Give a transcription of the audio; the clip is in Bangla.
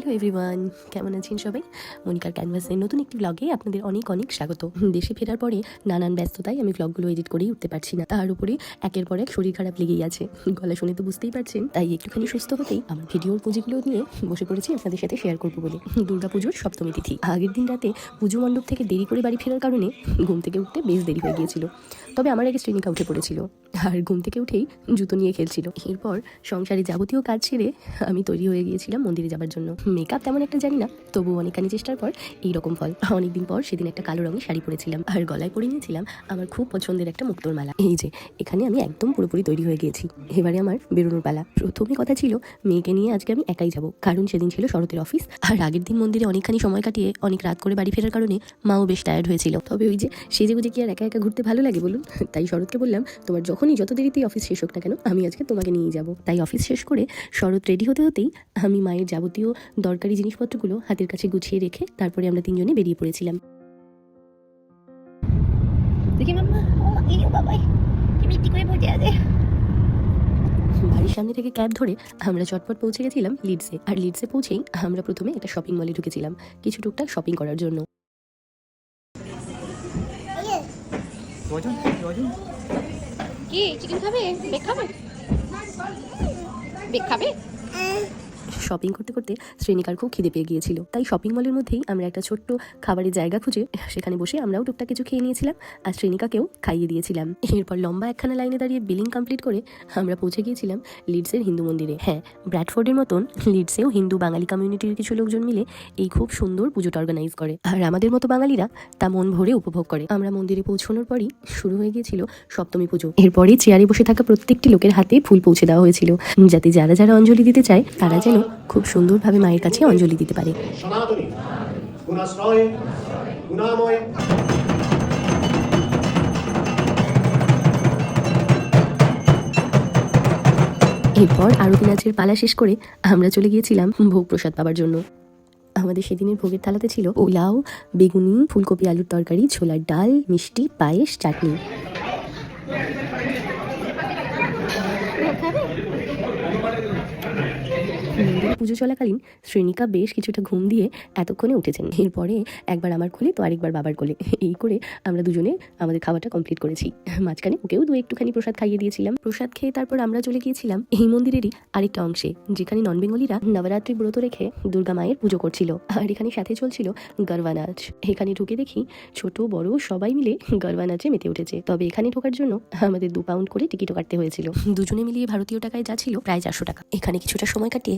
হ্যালো এভরিওয়ান, কেমন আছেন সবাই? মনিকার ক্যানভাসের নতুন একটি ব্লগে আপনাদের অনেক অনেক স্বাগত। দেশে ফেরার পরে নানান ব্যস্ততায় আমি ব্লগগুলো এডিট করেই উঠতে পারছি না। তার উপরে একের পর এক শরীর খারাপ লেগেই আছে। গলা শুনে তো বুঝতেই পারছেন। তাই একটুখানি সুস্থ হতেই আমার ভিডিওর পুঁজিগুলো নিয়ে বসে পড়েছি আপনাদের সাথে শেয়ার করবো বলে। দুর্গাপুজোর সপ্তমী তিথি আগের দিন রাতে পুজো মণ্ডপ থেকে দেরি করে বাড়ি ফেরার কারণে ঘুম থেকে উঠতে বেশ দেরি হয়ে গিয়েছিল। তবে আমার আগে শ্রেণিকা উঠে পড়েছিল আর ঘুম থেকে উঠেই জুতো নিয়ে খেলছিল। এরপর সংসারে যাবতীয় কাজ ছেড়ে আমি তৈরি হয়ে গিয়েছিলাম মন্দিরে যাবার জন্য। মেকআপ তেমন একটা জানি না, তবু অনেকখানি চেষ্টার পর এইরকম ফল। অনেকদিন পর সেদিন একটা কালো রঙের শাড়ি পরেছিলাম আর গলায় পরে নিয়েছিলাম আমার খুব পছন্দের একটা মুক্তোর মালা। এই যে এখানে আমি একদম পুরোপুরি তৈরি হয়ে গিয়েছি। এবারে আমার বেরোনোর পালা। প্রথমে কথা ছিল মেয়েকে নিয়ে আজকে আমি একাই যাব, কারণ সেদিন ছিল শরতের অফিস। আর আগের দিন মন্দিরে অনেকখানি সময় কাটিয়ে অনেক রাত করে বাড়ি ফেরার কারণে মাও বেশ টায়ার্ড হয়েছিল। তবে ওই যে সেজে গুজে কি আর একা একা ঘুরতে ভালো লাগে বলুন? তাই শরৎকে বললাম, তোমার যখনই যত দেরিতেই অফিস শেষ হোক না কেন, আমি আজকে তোমাকে নিয়ে যাব। তাই অফিস শেষ করে শরৎ রেডি হতে হতেই আমি মায়ের যাবতীয় দরকারি জিনিসপত্রগুলো হাতের কাছে গুছিয়ে রেখে তারপরে আমরা তিনজনে বেরিয়ে পড়েছিলাম। দেখি মাম্মা, ও এই বাবাই কি মিষ্টি করে বসে আছে। বাড়ির সামনে থেকে ক্যাব ধরে আমরা চটপট পৌঁছে গেছিলাম লিডসে। আর লিডসে পৌঁছেই আমরা প্রথমে একটা শপিং মলে ঢুকেছিলাম কিছু টুকটাক শপিং করার জন্য। কি চিকেন খাবে? বেক খাবে? বেক খাবে? শপিং করতে করতে শ্রেণিকার খুব খিদে পেয়ে গিয়েছিল, তাই শপিং মলের মধ্যেই আমরা একটা ছোট্ট খাবারের জায়গা খুঁজে সেখানে বসে আমরাও টুকটাক কিছু খেয়ে নিয়েছিলাম আর শ্রেণিকাকেও খাইয়ে দিয়েছিলাম। এরপর লম্বা একখানা লাইনে দাঁড়িয়ে বিলিং কমপ্লিট করে আমরা পৌঁছে গিয়েছিলাম লিডসের হিন্দু মন্দিরে। হ্যাঁ, ব্র্যাডফোর্ডের মতন লিডসেও হিন্দু বাঙালি কমিউনিটির কিছু লোকজন মিলে এই খুব সুন্দর পুজোটা অর্গানাইজ করে, আর আমাদের মতো বাঙালিরা তা মন ভরে উপভোগ করে। আমরা মন্দিরে পৌঁছানোর পরই শুরু হয়ে গিয়েছিল সপ্তমী পুজো। এরপরে চেয়ারে বসে থাকা প্রত্যেকটি লোকের হাতে ফুল পৌঁছে দেওয়া হয়েছিল, যাতে যারা যারা অঞ্জলি দিতে চায় তারা যেন খুব সুন্দরভাবে মায়ের কাছে অঞ্জলি দিতে পারে। এরপর আরতি নাচের পালা শেষ করে আমরা চলে গিয়েছিলাম ভোগ প্রসাদ পাবার জন্য। আমাদের সেদিনের ভোগের থালাতে ছিল পোলাও, বেগুনি, ফুলকপি আলুর তরকারি, ছোলার ডাল, মিষ্টি, পায়েস, চাটনি। পুজো চলাকালীন শ্রেণিকা বেশ কিছুটা ঘুম দিয়ে এতক্ষণে উঠেছেন। এরপরে একবার আমার কোলে তো আরেকবার বাবার কোলে, এই করে আমরা দুজনে আমাদের খাওয়াটা কমপ্লিট করেছি। মাঝখানে ওকেও একটুখানি প্রসাদ খাইয়ে দিয়েছিলাম। প্রসাদ খেয়ে তারপর আমরা চলে গিয়েছিলাম এই মন্দিরেরই আরেকটা অংশে, যেখানে নন বেঙ্গলিরা নবরাত্রি ব্রত রেখে দুর্গা মায়ের পুজো করছিল। আর এখানে সাথে চলছিল গরবা নাচ। এখানে ঢুকে দেখি ছোট বড় সবাই মিলে গরবা নাচে মেতে উঠেছে। তবে এখানে ঢোকার জন্য আমাদের 2 পাউন্ড করে টিকিটও কাটতে হয়েছিল। দুজনে মিলিয়ে ভারতীয় টাকায় যা ছিল প্রায় 400 টাকা। এখানে কিছুটা সময় কাটিয়ে